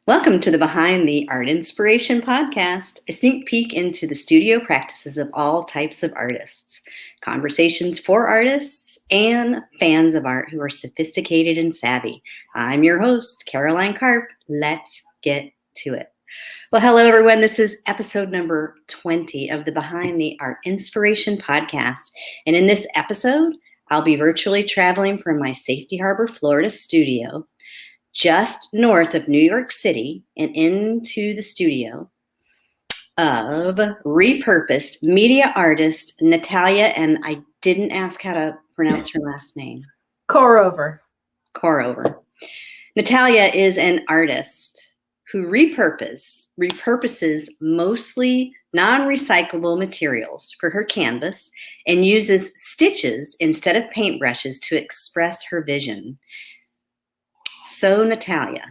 Welcome to the Behind the Art Inspiration podcast, a sneak peek into the studio practices of all types of artists, conversations for artists and fans of art who are sophisticated and savvy. I'm your host, Caroline Karp. Let's get to it. Well, hello, everyone. This is episode number 20 of the Behind the Art Inspiration podcast. And in this episode, I'll be virtually traveling from my Safety Harbor, Florida studio just north of New York City and into the studio of Repurposed media artist Natalya, and I didn't ask how to pronounce her last name. Khorover. Natalya is an artist who repurposes mostly non-recyclable materials for her canvas and uses stitches instead of paintbrushes to express her vision. So, Natalya,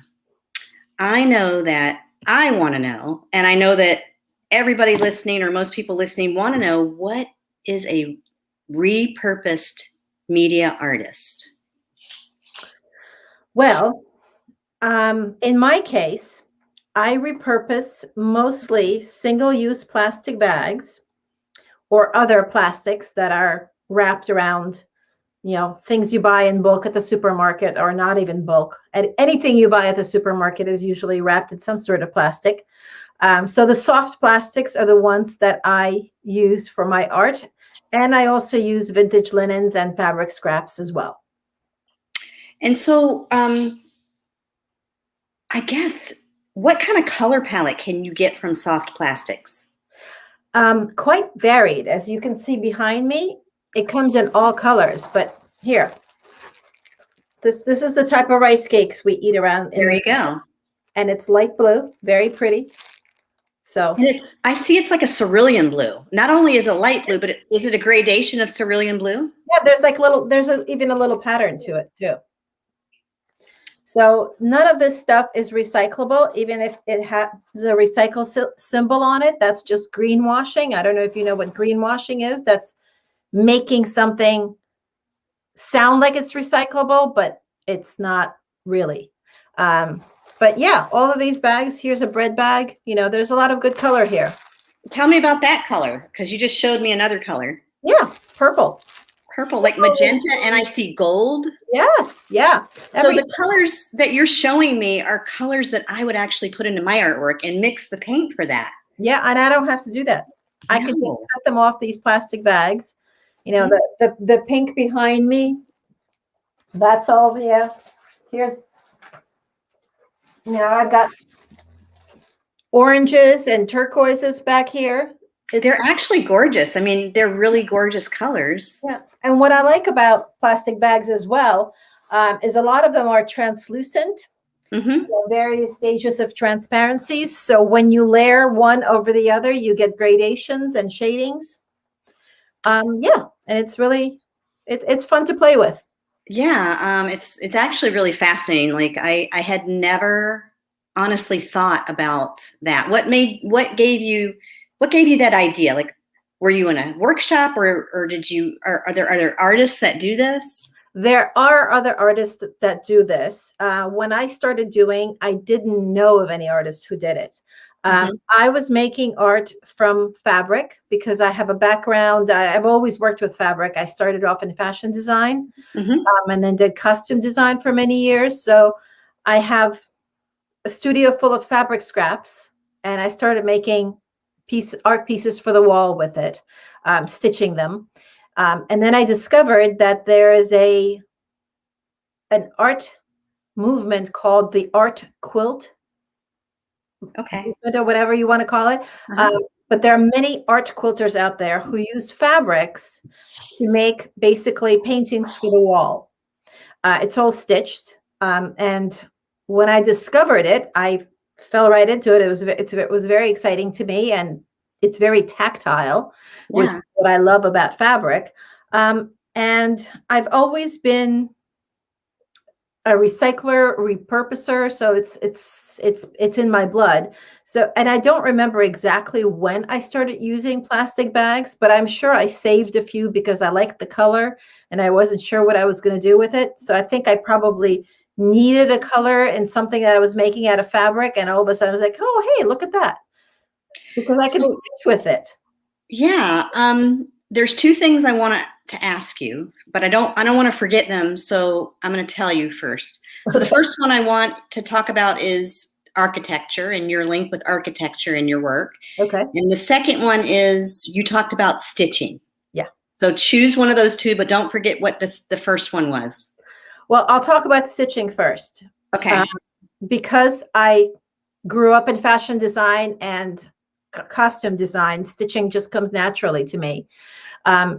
I know that I want to know, and I know that everybody listening or most people listening want to know, what is a repurposed media artist? Well, in my case, I repurpose mostly single-use plastic bags or other plastics that are wrapped around things you buy in bulk at the supermarket, or not even bulk. Anything you buy at the supermarket is usually wrapped in some sort of plastic. So the soft plastics are the ones that I use for my art. And I also use vintage linens and fabric scraps as well. And so I guess, what kind of color palette can you get from soft plastics? Quite varied. As you can see behind me, it comes in all colors, but here, this is the type of rice cakes we eat around. There you go. And it's light blue, very pretty. So I see it's like a cerulean blue. Not only is it light blue, but is it a gradation of cerulean blue? Yeah, there's even a little pattern to it too. So none of this stuff is recyclable, even if it has a recycle symbol on it. That's just greenwashing. I don't know if you know what greenwashing is. That's making something sound like it's recyclable, but it's not really. But yeah, all of these bags, here's a bread bag. There's a lot of good color here. Tell me about that color, because you just showed me another color. Yeah, purple, like magenta, and I see gold. Yes, yeah. So the colors that you're showing me are colors that I would actually put into my artwork and mix the paint for that. Yeah, and I don't have to do that. I can just cut them off these plastic bags. The pink behind me, that's all. Yeah, here's, I've got oranges and turquoises back here. They're actually gorgeous. I mean, they're really gorgeous colors. Yeah, and what I like about plastic bags as well is a lot of them are translucent. Mm-hmm. Various stages of transparencies. So when you layer one over the other, you get gradations and shadings. And it's really, it's fun to play with. Yeah, it's actually really fascinating. Like I had never honestly thought about that. What gave you that idea? Like, were you in a workshop, or are there artists that do this? There are other artists that do this. When I started doing, I didn't know of any artists who did it. I was making art from fabric because I have a background. I've always worked with fabric. I started off in fashion design, and then did costume design for many years. So I have a studio full of fabric scraps, and I started making art pieces for the wall with it, stitching them. And then I discovered that there is an art movement called the art quilt. Okay. Or whatever you want to call it. But there are many art quilters out there who use fabrics to make basically paintings for the wall. It's all stitched. And when I discovered it, I fell right into it. It was very exciting to me, and it's very tactile, which is what I love about fabric. And I've always been a recycler, repurposer, so it's in my blood. So, and I don't remember exactly when I started using plastic bags, but I'm sure I saved a few because I liked the color and I wasn't sure what I was going to do with it. So I think I probably needed a color in something that I was making out of fabric, and all of a sudden I was like, oh, hey, look at that. Because I can So, stitch with it. yeah, there's two things I want to ask you, but I don't want to forget them, so I'm going to tell you first. So the first one I want to talk about is architecture and your link with architecture in your work. Okay. And the second one is you talked about stitching. Yeah. So choose one of those two, but don't forget what the first one was. Well, I'll talk about stitching first. Okay. Because I grew up in fashion design and costume design, stitching just comes naturally to me.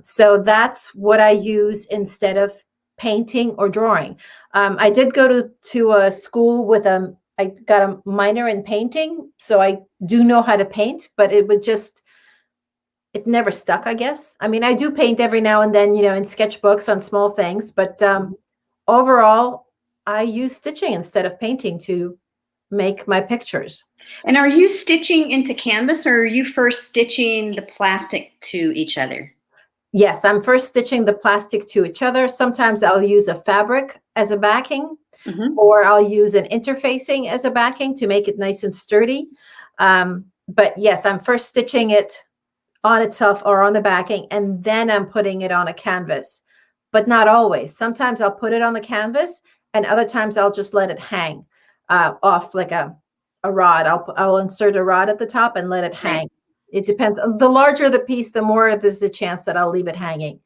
So that's what I use instead of painting or drawing. I did go to a school with I got a minor in painting, so I do know how to paint, but it never stuck, I guess. I mean, I do paint every now and then, in sketchbooks on small things, but overall, I use stitching instead of painting to make my pictures. And are you stitching into canvas, or are you first stitching the plastic to each other? Yes, I'm first stitching the plastic to each other. Sometimes I'll use a fabric as a backing, or I'll use an interfacing as a backing to make it nice and sturdy. But yes, I'm first stitching it on itself or on the backing, and then I'm putting it on a canvas, but not always. Sometimes I'll put it on the canvas, and other times I'll just let it hang off like a rod. I'll insert a rod at the top and let it hang. Right. It depends. The larger the piece, the more there's the chance that I'll leave it hanging.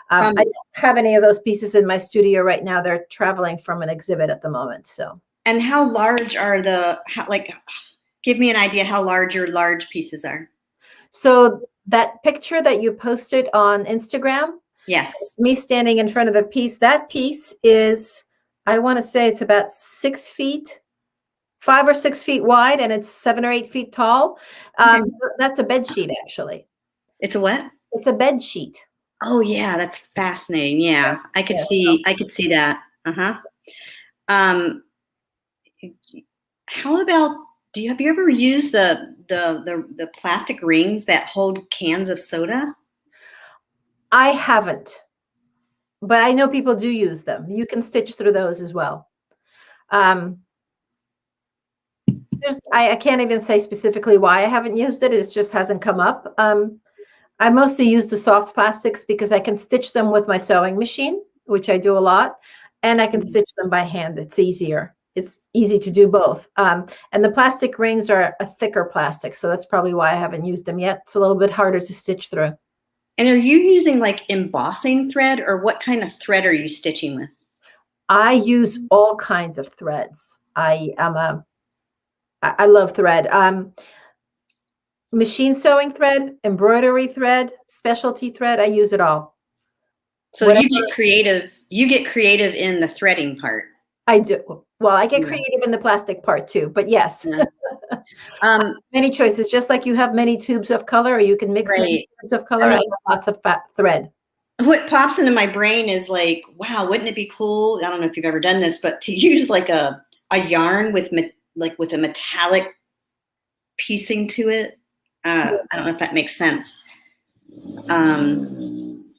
I don't have any of those pieces in my studio right now. They're traveling from an exhibit at the moment. So. And how large are give me an idea how large your large pieces are. So that picture that you posted on Instagram. Yes. Me standing in front of the piece. That piece is, I want to say it's about 6 feet. 5 or 6 feet wide, and it's 7 or 8 feet tall. Okay. That's a bed sheet, actually. It's a what? It's a bed sheet. Oh yeah, that's fascinating. Yeah, I could see that. How about? Have you ever used the plastic rings that hold cans of soda? I haven't, but I know people do use them. You can stitch through those as well. I can't even say specifically why I haven't used it. It just hasn't come up. I mostly use the soft plastics because I can stitch them with my sewing machine, which I do a lot, and I can stitch them by hand. It's easier. It's easy to do both. And the plastic rings are a thicker plastic, so that's probably why I haven't used them yet. It's a little bit harder to stitch through. And are you using like embossing thread, or what kind of thread are you stitching with? I use all kinds of threads. I love thread. Machine sewing thread, embroidery thread, specialty thread. I use it all. So whatever. You get creative in the threading part. I do. Well, I get creative in the plastic part too, but yes. Yeah. Many choices, just like you have many tubes of color, or you can mix many tubes of color. I have lots of thread. What pops into my brain is like, wow, wouldn't it be cool? I don't know if you've ever done this, but to use like a yarn with a metallic piecing to it. I don't know if that makes sense.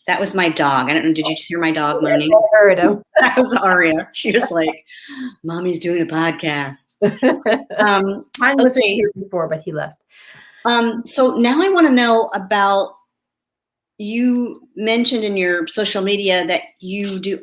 That was my dog. I don't know. Did you hear my dog moaning? I heard him. That was Aria. She was like, "Mommy's doing a podcast." Mine was here before, but he left. So now I want to know about. You mentioned in your social media that you do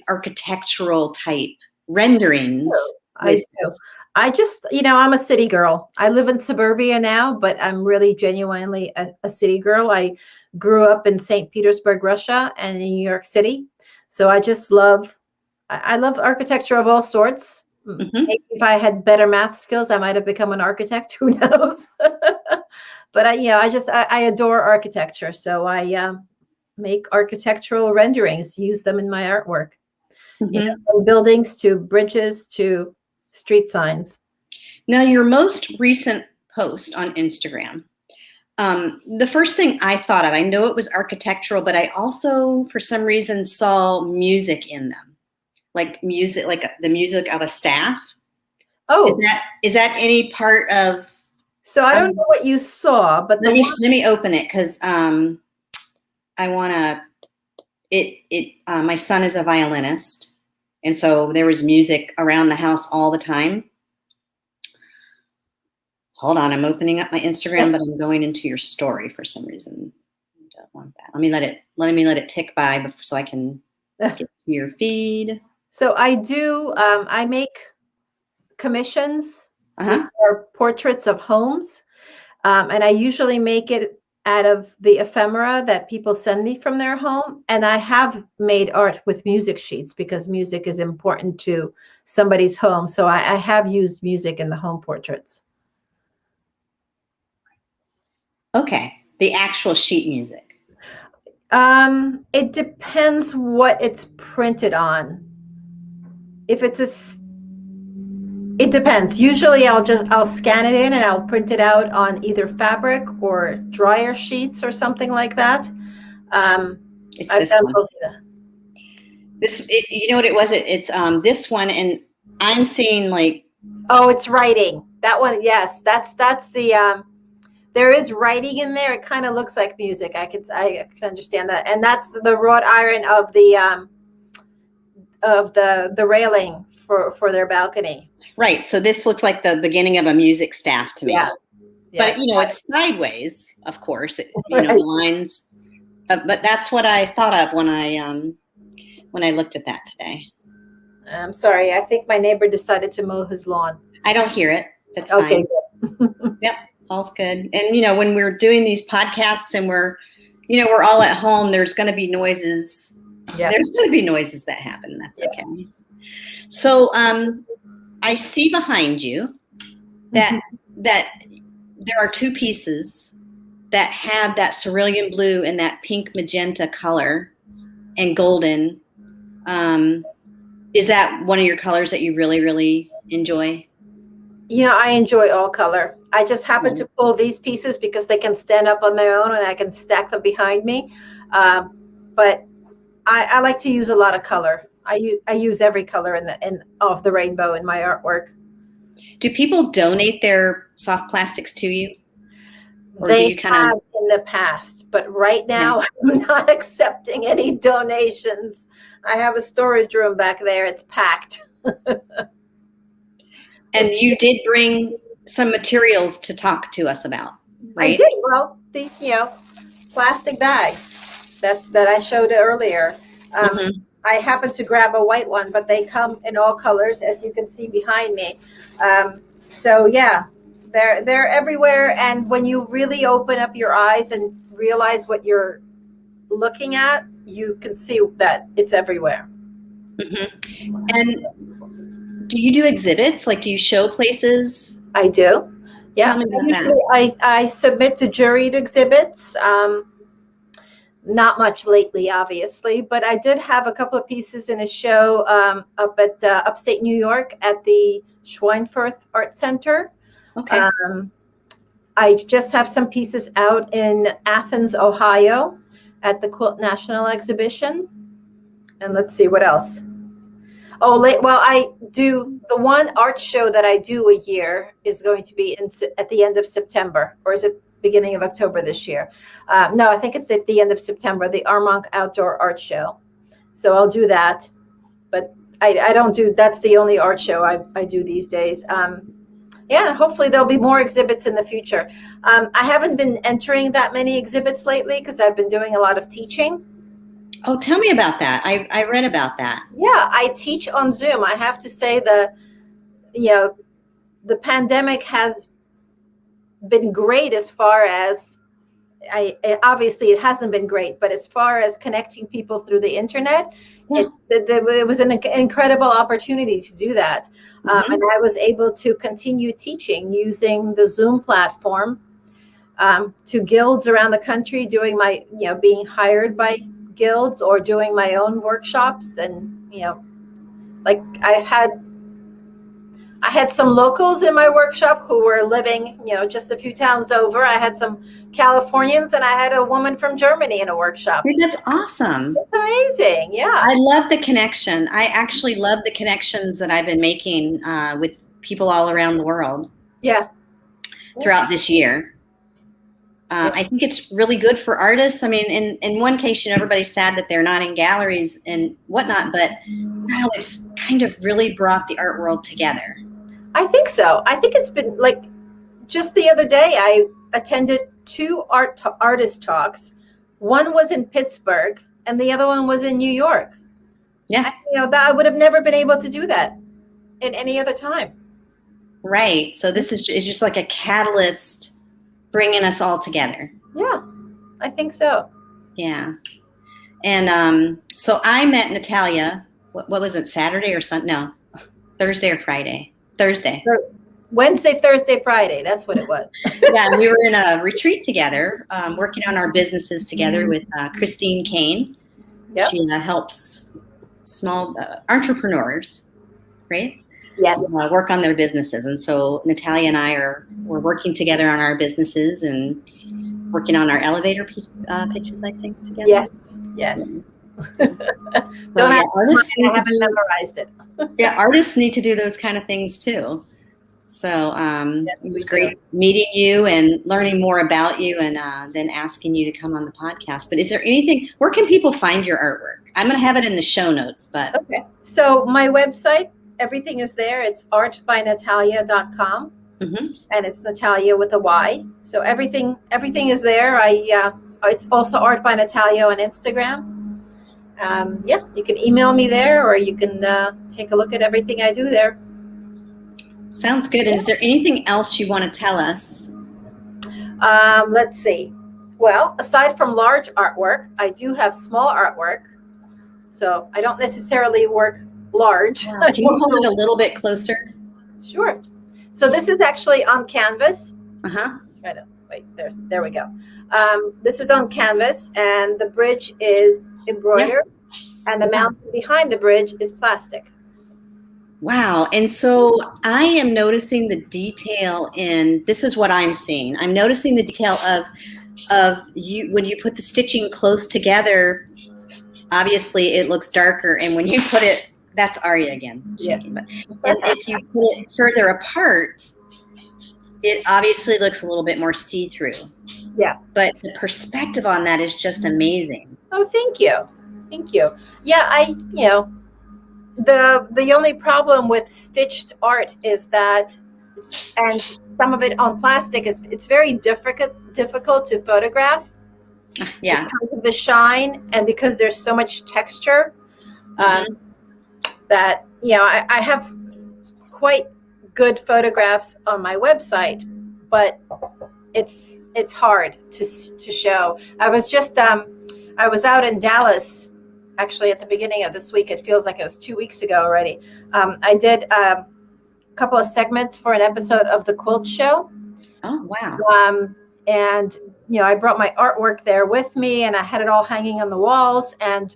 architectural type renderings. I do. I just, I'm a city girl. I live in suburbia now, but I'm really genuinely a city girl. I grew up in St. Petersburg, Russia, and in New York City. So I just love architecture of all sorts. Maybe if I had better math skills, I might have become an architect. Who knows? But I adore architecture. So I make architectural renderings, use them in my artwork. From buildings to bridges to street signs. Now, your most recent post on Instagram, the first thing I thought of, I know it was architectural, but I also, for some reason, saw music in them, like music, like the music of a staff. Oh, is that any part of? So I don't know what you saw, but let me open it because I want to. My son is a violinist. And so there was music around the house all the time. Hold on, I'm opening up my Instagram, but I'm going into your story for some reason. I don't want that. Let me let it tick by so I can get to your feed. So I make commissions for portraits of homes. And I usually make it out of the ephemera that people send me from their home. And I have made art with music sheets because music is important to somebody's home. So I have used music in the home portraits. Okay. The actual sheet music. It depends what it's printed on. If it's it depends. Usually I'll scan it in and I'll print it out on either fabric or dryer sheets or something like that. It's this one. You know what it was? It's this one, and I'm seeing like. Oh, it's writing. That one, yes. That's the. There is writing in there. It kind of looks like music. I can understand that, and that's the wrought iron of the railing for their balcony. Right. So this looks like the beginning of a music staff to me. Yeah. But it's sideways, of course. The lines. But that's what I thought of when I looked at that today. I'm sorry. I think my neighbor decided to mow his lawn. I don't hear it. That's fine. Yep. All's good. And when we're doing these podcasts and we're all at home, there's going to be noises. Yep. There's going to be noises that happen. That's okay. So I see behind you that there are two pieces that have that cerulean blue and that pink magenta color and golden. Is that one of your colors that you really, really enjoy? I enjoy all color. I just happen to pull these pieces because they can stand up on their own and I can stack them behind me. But I like to use a lot of color. I use every color of the rainbow in my artwork. Do people donate their soft plastics to you? Or they have in the past, but right now I'm not accepting any donations. I have a storage room back there. It's packed. And you did bring some materials to talk to us about, right? I did. Well, these, plastic bags that I showed earlier. I happened to grab a white one, but they come in all colors, as you can see behind me. So yeah, they're everywhere. And when you really open up your eyes and realize what you're looking at, you can see that it's everywhere. Mm-hmm. And do you do exhibits? Like, do you show places? I do. Yeah. Tell me about that. I submit to juried exhibits. Not much lately, obviously, but I did have a couple of pieces in a show up at upstate New York at the Schweinfurth Art Center. Okay. I just have some pieces out in Athens, Ohio at the Quilt National Exhibition. And let's see what else. I do the one art show that I do a year is going to be at the end of September, or is it beginning of October this year? No, I think it's at the end of September, the Armonk Outdoor Art Show. So I'll do that, but I don't do, that's the only art show I do these days. Hopefully there'll be more exhibits in the future. I haven't been entering that many exhibits lately because I've been doing a lot of teaching. Oh, tell me about that. I read about that. Yeah, I teach on Zoom. I have to say the pandemic has been great as far as obviously it hasn't been great, but as far as connecting people through the internet, it was an incredible opportunity to do that. And I was able to continue teaching using the Zoom platform to guilds around the country, doing my, being hired by guilds or doing my own workshops. And, like I had some locals in my workshop who were living, just a few towns over. I had some Californians and I had a woman from Germany in a workshop. That's awesome. It's amazing. Yeah. I love the connection. I actually love the connections that I've been making with people all around the world. Yeah. Throughout this year. I think it's really good for artists. I mean, in one case, everybody's sad that they're not in galleries and whatnot, but wow, it's kind of really brought the art world together. I think so. I think it's been like just the other day, I attended 2 artist talks. One was in Pittsburgh and the other one was in New York. Yeah. And, that I would have never been able to do that in any other time. Right. So this is just like a catalyst bringing us all together. Yeah, I think so. Yeah. And so I met Natalya, what was it, Saturday or Sunday? No, Thursday or Friday? Thursday. Wednesday, Thursday, Friday. That's what it was. Yeah, we were in a retreat together, working on our businesses together with Christine Kane. Yep. She helps small entrepreneurs, right? Yes. Work on their businesses. And so Natalya and we're working together on our businesses and working on our elevator pitches, I think, together. Yes. Artists need to do, memorized it. yeah, artists need to do those kind of things too. So it was great meeting you and learning more about you, and then asking you to come on the podcast. But is there anything, where can people find your artwork? I'm going to have it in the show notes, but. Okay. So my website, everything is there. It's artbynatalya.com. Mm-hmm. And it's Natalya with a Y. So everything is there. It's also Art by Natalya on Instagram. You can email me there, or you can take a look at everything I do there. Sounds good. And is there anything else you want to tell us? Let's see. Well, aside from large artwork, I do have small artwork. So I don't necessarily work large. Can you hold it a little bit closer? Sure. So this is actually on canvas. Uh-huh. Wait, there we go. This is on canvas, and the bridge is embroidered, and the mountain behind the bridge is plastic. Wow. And so I am noticing the detail this is what I'm seeing. I'm noticing the detail of you when you put the stitching close together. Obviously it looks darker, and when you put it, that's Aria again. Yeah. And if you put it further apart, it obviously looks a little bit more see-through. Yeah. But the perspective on that is just amazing. Oh, thank you. Yeah, the only problem with stitched art is that, and some of it on plastic, is it's very difficult to photograph. Yeah. Because of the shine, and because there's so much texture, that I have quite good photographs on my website, but it's hard to show. I was just I was out in Dallas actually at the beginning of this week. It feels like it was 2 weeks ago already. I did a couple of segments for an episode of the Quilt Show. Oh, wow. And I brought my artwork there with me, and I had it all hanging on the walls. And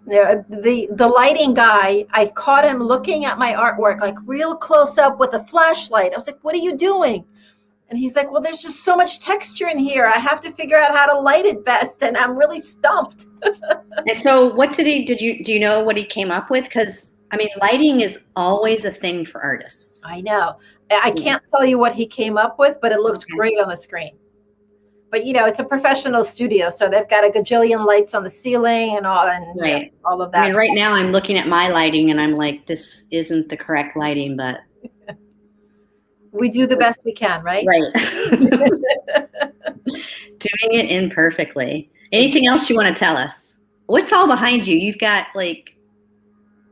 the lighting guy, I caught him looking at my artwork like real close up with a flashlight. I was like, "What are you doing?" And he's like, "Well, there's just so much texture in here. I have to figure out how to light it best." And I'm really stumped. And so what do you know what he came up with? Because I mean, lighting is always a thing for artists. I know. I can't tell you what he came up with, but it looked great on the screen. But it's a professional studio, so they've got a gajillion lights on the ceiling and all, and right. All of that. I mean, right now I'm looking at my lighting, and I'm like, this isn't the correct lighting, but we do the best we can, right? Right. Doing it imperfectly. Anything else you want to tell us? What's all behind you? You've got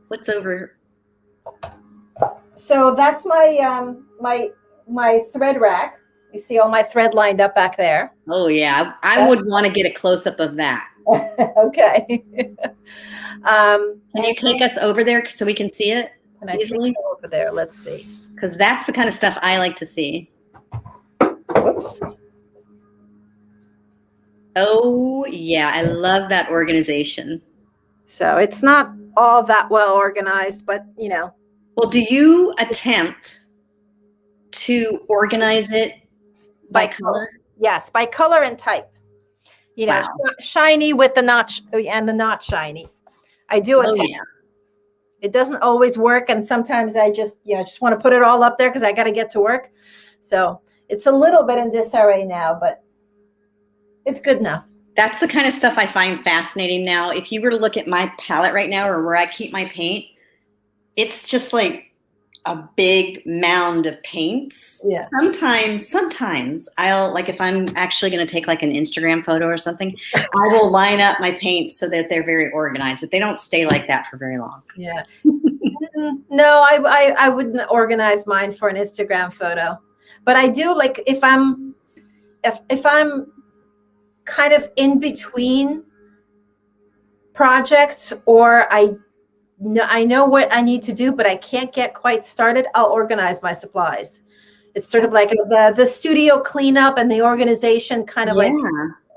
what's over? So that's my my thread rack. You see all my thread lined up back there. Oh yeah, I would want to get a close up of that. Okay. Can you take us over there so we can see it easily? Over there, let's see. Because that's the kind of stuff I like to see. Whoops. Oh yeah, I love that organization. So it's not all that well organized, but Well, do you attempt to organize it by color? Yes, by color and type. Wow. Shiny with the notch and the not shiny. I do attempt. Yeah. It doesn't always work, and sometimes I just want to put it all up there because I got to get to work. So It's a little bit in disarray now, but it's good enough. That's the kind of stuff I find fascinating now. If you were to look at my palette right now, or where I keep my paint, it's just like a big mound of paints. Yeah. Sometimes I'll, like, if I'm actually going to take like an Instagram photo or something, I will line up my paints so that they're very organized, but they don't stay like that for very long. Yeah. No, I wouldn't organize mine for an Instagram photo, but I do, like, if I'm kind of in between projects, or I know what I need to do, but I can't get quite started, I'll organize my supplies. It's sort of like the studio cleanup, and the organization kind of like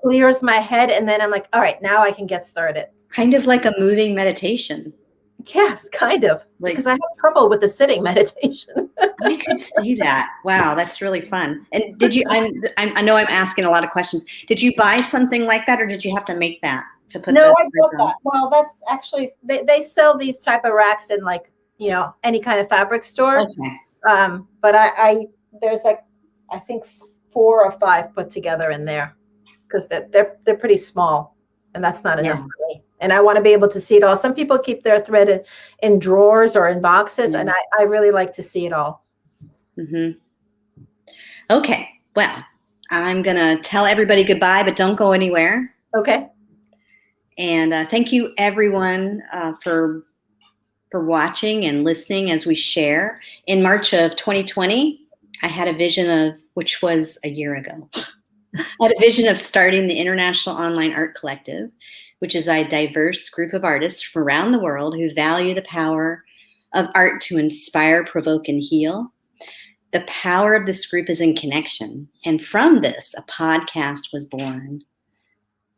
clears my head, and then I'm like, all right, now I can get started. Kind of like a moving meditation. Yes, kind of. Like, because I have trouble with the sitting meditation. I could see that. Wow, that's really fun. And did you? I know I'm asking a lot of questions. Did you buy something like that, or did you have to make that to put? No, I bought that. Well, that's actually they sell these type of racks in, like, you know, any kind of fabric store. Okay. But I there's like, I think 4 or 5 put together in there, because they're pretty small, and that's not enough for me. And I want to be able to see it all. Some people keep their thread in drawers or in boxes, and I really like to see it all. Mm-hmm. Okay. Well, I'm going to tell everybody goodbye, but don't go anywhere. Okay. And thank you, everyone, for watching and listening as we share. In March of 2020, I had a vision of, which was a year ago, I had a vision of starting the International Online Art Collective, which is a diverse group of artists from around the world who value the power of art to inspire, provoke, and heal. The power of this group is in connection. And from this, a podcast was born.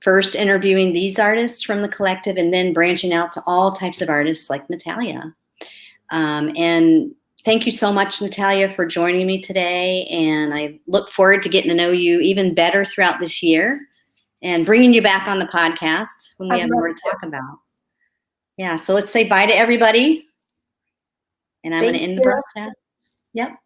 First interviewing these artists from the collective, and then branching out to all types of artists like Natalya. And thank you so much, Natalya, for joining me today. And I look forward to getting to know you even better throughout this year, and bringing you back on the podcast when we have more to talk about. Yeah, so let's say bye to everybody. And I'm going to end the broadcast. Yep.